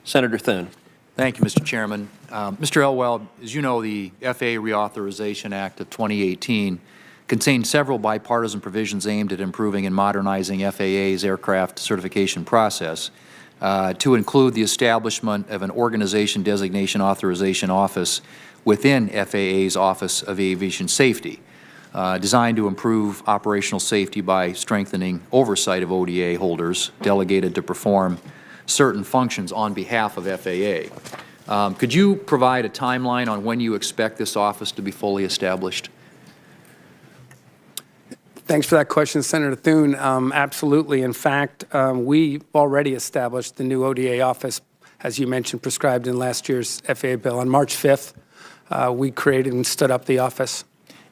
Senator Thune. Thank you, Mr. Chairman. Mr. Elwell, as you know, the FAA Reauthorization Act of 2018 contained several bipartisan provisions aimed at improving and modernizing FAA's aircraft certification process, to include the establishment of an Organization Designation Authorization Office within FAA's Office of Aviation Safety, designed to improve operational safety by strengthening oversight of ODA holders delegated to perform certain functions on behalf of FAA. Could you provide a timeline on when you expect this office to be fully established? Thanks for that question, Senator Thune. Absolutely. In fact, we already established the new ODA office, as you mentioned, prescribed in last year's FAA bill. On March 5th, we created and stood up the office.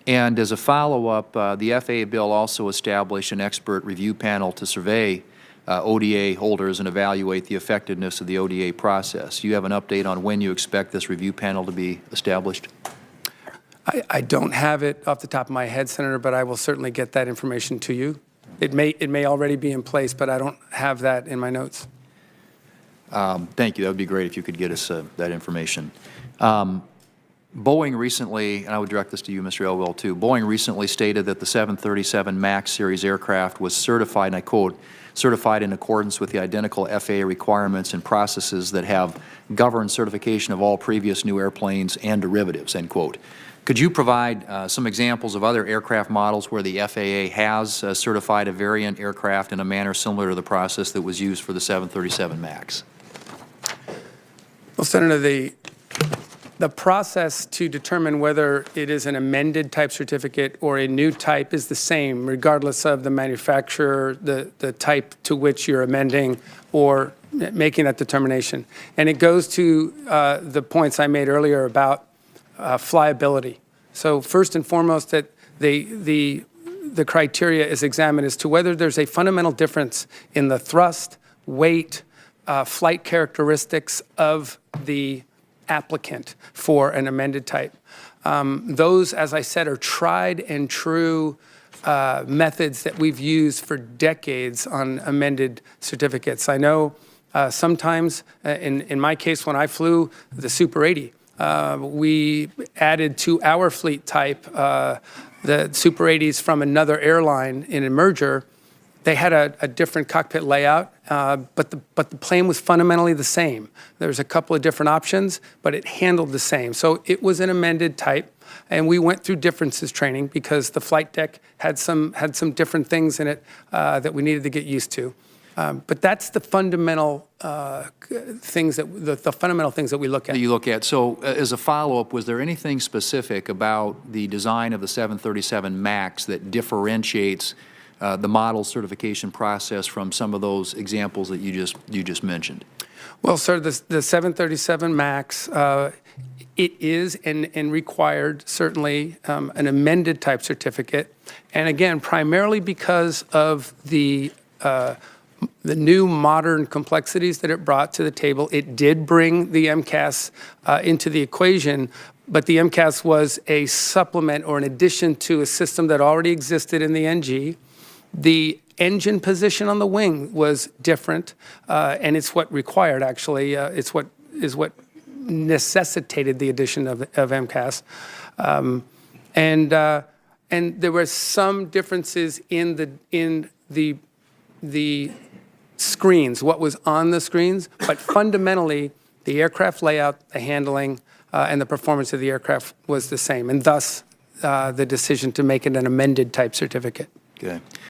And as a follow-up, the FAA bill also established an expert review panel to survey ODA holders and evaluate the effectiveness of the ODA process. Do you have an update on when you expect this review panel to be established? I don't have it off the top of my head, Senator, but I will certainly get that information to you. It may already be in place, but I don't have that in my notes. Thank you. That would be great if you could get us that information. Boeing recently, and I would direct this to you, Mr. Elwell, too. Boeing recently stated that the 737 MAX series aircraft was certified, and I quote, certified in accordance with the identical FAA requirements and processes that have governed certification of all previous new airplanes and derivatives, end quote. Could you provide some examples of other aircraft models where the FAA has certified a variant aircraft in a manner similar to the process that was used for the 737 MAX? Well, Senator, the process to determine whether it is an amended type certificate or a new type is the same, regardless of the manufacturer, the type to which you're amending or making that determination. And it goes to the points I made earlier about flyability. So first and foremost, that the criteria is examined as to whether there's a fundamental difference in the thrust, weight, flight characteristics of the applicant for an amended type. Those, as I said, are tried and true methods that we've used for decades on amended certificates. I know sometimes, in my case, when I flew the Super 80, we added to our fleet type the Super 80s from another airline in a merger. They had a different cockpit layout, but the plane was fundamentally the same. There was a couple of different options, but it handled the same. So it was an amended type, and we went through differences training because the flight deck had some different things in it that we needed to get used to. But that's the fundamental things that the fundamental things that we look at. That you look at. So, as a follow-up, was there anything specific about the design of the 737 MAX that differentiates the model certification process from some of those examples that you just mentioned? Well, sir, the 737 MAX, it is and required certainly an amended type certificate, and again, primarily because of the new modern complexities that it brought to the table. It did bring the MCAS into the equation, but the MCAS was a supplement or an addition to a system that already existed in the NG. The engine position on the wing was different, and it's what required, actually. It's what necessitated the addition of MCAS. And there were some differences in the screens, what was on the screens, but fundamentally, the aircraft layout, the handling, and the performance of the aircraft was the same, and thus the decision to make it an amended type certificate. Okay.